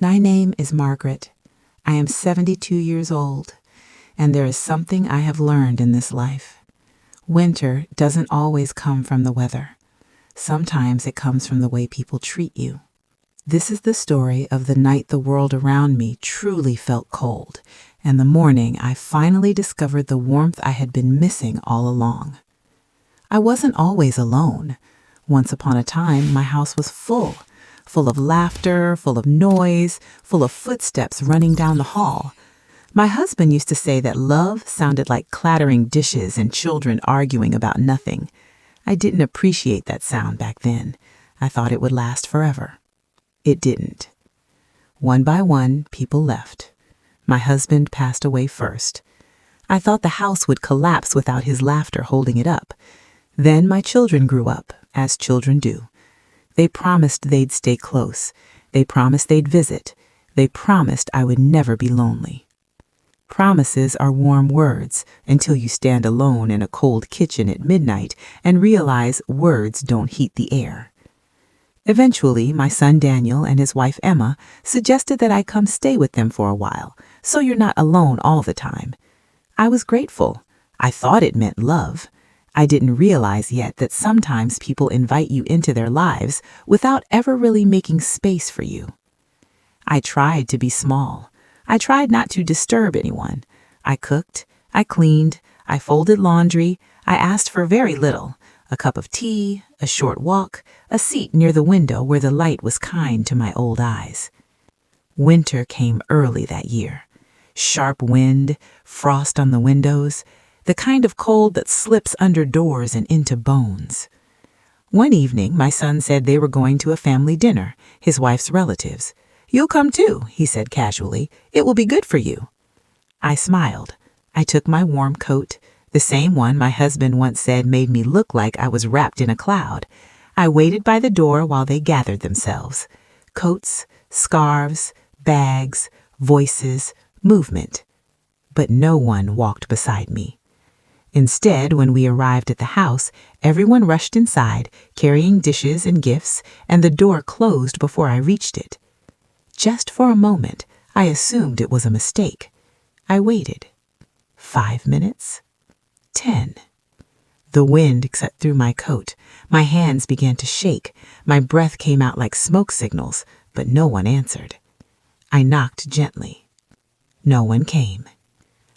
My name is Margaret. I am 72 years old, and there is something I have learned in this life. Winter doesn't always come from the weather. Sometimes it comes from the way people treat you. This is the story of the night the world around me truly felt cold, and the morning I finally discovered the warmth I had been missing all along. I wasn't always alone. Once upon a time, my house was full of laughter, full of noise, full of footsteps running down the hall. My husband used to say that love sounded like clattering dishes and children arguing about nothing. I didn't appreciate that sound back then. I thought it would last forever. It didn't. One by one, people left. My husband passed away first. I thought the house would collapse without his laughter holding it up. Then my children grew up, as children do. They promised they'd stay close. They promised they'd visit. They promised I would never be lonely. Promises are warm words until you stand alone in a cold kitchen at midnight and realize words don't heat the air. Eventually, my son Daniel and his wife Emma suggested that I come stay with them for a while, so you're not alone all the time. I was grateful. I thought it meant love. I didn't realize yet that sometimes people invite you into their lives without ever really making space for you. I tried to be small. I tried not to disturb anyone. I cooked, I cleaned, I folded laundry, I asked for very little: a cup of tea, a short walk, a seat near the window where the light was kind to my old eyes. Winter came early that year. Sharp wind, frost on the windows, the kind of cold that slips under doors and into bones. One evening, my son said they were going to a family dinner, his wife's relatives. "You'll come too," he said casually. "It will be good for you." I smiled. I took my warm coat, the same one my husband once said made me look like I was wrapped in a cloud. I waited by the door while they gathered themselves. Coats, scarves, bags, voices, movement. But no one walked beside me. Instead, when we arrived at the house, everyone rushed inside, carrying dishes and gifts, and the door closed before I reached it. Just for a moment, I assumed it was a mistake. I waited. 5 minutes. 10. The wind cut through my coat. My hands began to shake. My breath came out like smoke signals, but no one answered. I knocked gently. No one came.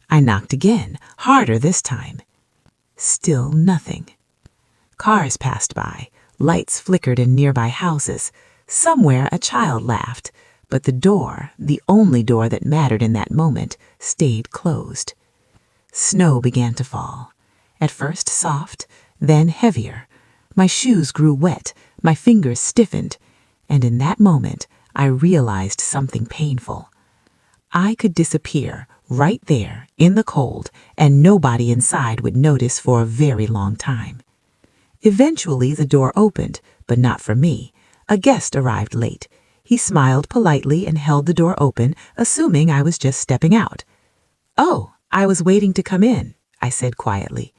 I knocked again, harder this time. Still nothing. Cars passed by. Lights flickered in nearby houses. Somewhere a child laughed, but the door, the only door that mattered in that moment, stayed closed. Snow began to fall. At first soft, then heavier. My shoes grew wet, my fingers stiffened, and in that moment I realized something painful. I could disappear right there in the cold, and nobody inside would notice for a very long time. Eventually the door opened, but not for me. A guest arrived late. He smiled politely and held the door open, assuming I was just stepping out. "Oh, I was waiting to come in," I said quietly.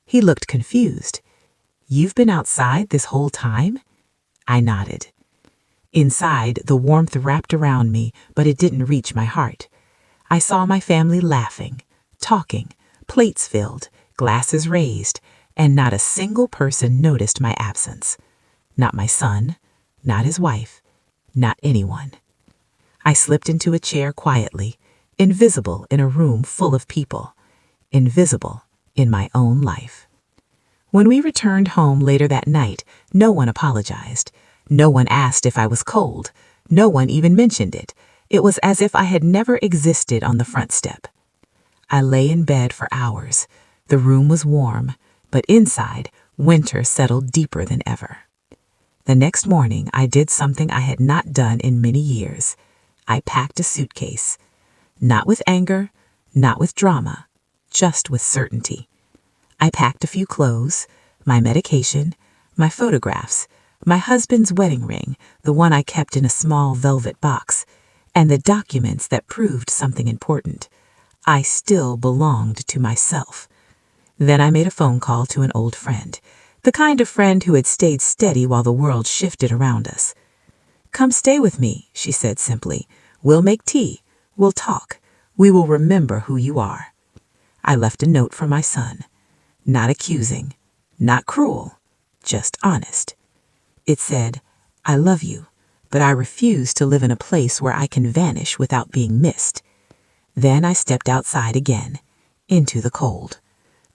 He looked confused. "You've been outside this whole time?" I nodded. Inside, the warmth wrapped around me, but it didn't reach my heart. I saw my family laughing, talking, plates filled, glasses raised, and not a single person noticed my absence. Not my son, not his wife, not anyone. I slipped into a chair quietly, invisible in a room full of people, invisible in my own life. When we returned home later that night, no one apologized. No one asked if I was cold. No one even mentioned it. It was as if I had never existed on the front step. I lay in bed for hours. The room was warm, but inside, winter settled deeper than ever. The next morning, I did something I had not done in many years. I packed a suitcase. Not with anger, not with drama, just with certainty. I packed a few clothes, my medication, my photographs, my husband's wedding ring, the one I kept in a small velvet box, and the documents that proved something important. I still belonged to myself. Then I made a phone call to an old friend, the kind of friend who had stayed steady while the world shifted around us. "Come stay with me," she said simply. We'll make tea. We'll talk. We will remember who you are. I left a note for my son. Not accusing, not cruel, just honest. It said, I love you, but I refuse to live in a place where I can vanish without being missed. Then I stepped outside again, into the cold.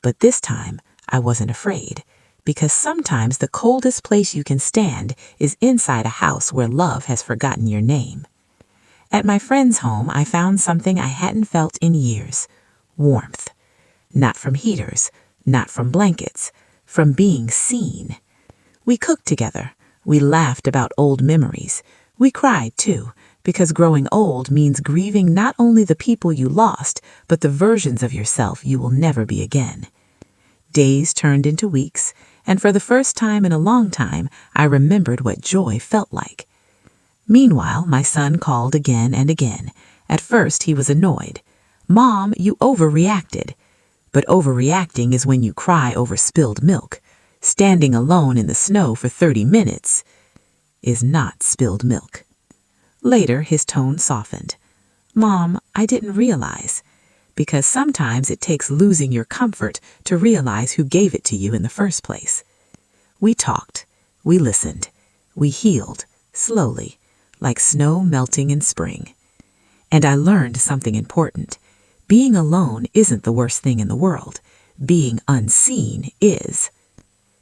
But this time, I wasn't afraid, because sometimes the coldest place you can stand is inside a house where love has forgotten your name. At my friend's home, I found something I hadn't felt in years: warmth. Not from heaters, not from blankets, from being seen. We cooked together. We laughed about old memories. We cried, too, because growing old means grieving not only the people you lost, but the versions of yourself you will never be again. Days turned into weeks, and for the first time in a long time, I remembered what joy felt like. Meanwhile, my son called again and again. At first, he was annoyed. Mom, you overreacted. But overreacting is when you cry over spilled milk. Standing alone in the snow for 30 minutes is not spilled milk. Later, his tone softened. Mom, I didn't realize. Because sometimes it takes losing your comfort to realize who gave it to you in the first place. We talked. We listened. We healed, slowly, like snow melting in spring. And I learned something important. Being alone isn't the worst thing in the world. Being unseen is.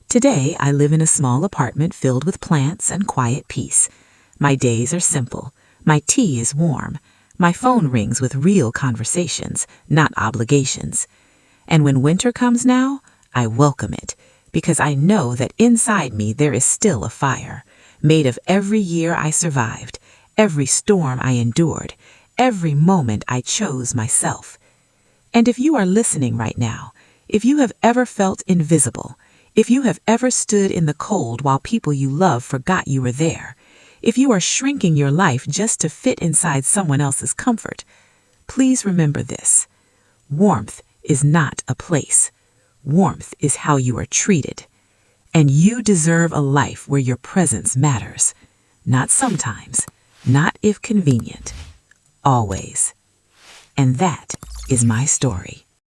Today, I live in a small apartment filled with plants and quiet peace. My days are simple. My tea is warm. My phone rings with real conversations, not obligations. And when winter comes now, I welcome it, because I know that inside me there is still a fire, made of every year I survived, every storm I endured, every moment I chose myself. And if you are listening right now, if you have ever felt invisible, if you have ever stood in the cold while people you love forgot you were there, if you are shrinking your life just to fit inside someone else's comfort, please remember this. Warmth is not a place. Warmth is how you are treated. And you deserve a life where your presence matters. Not sometimes, not if convenient, always. And that is my story.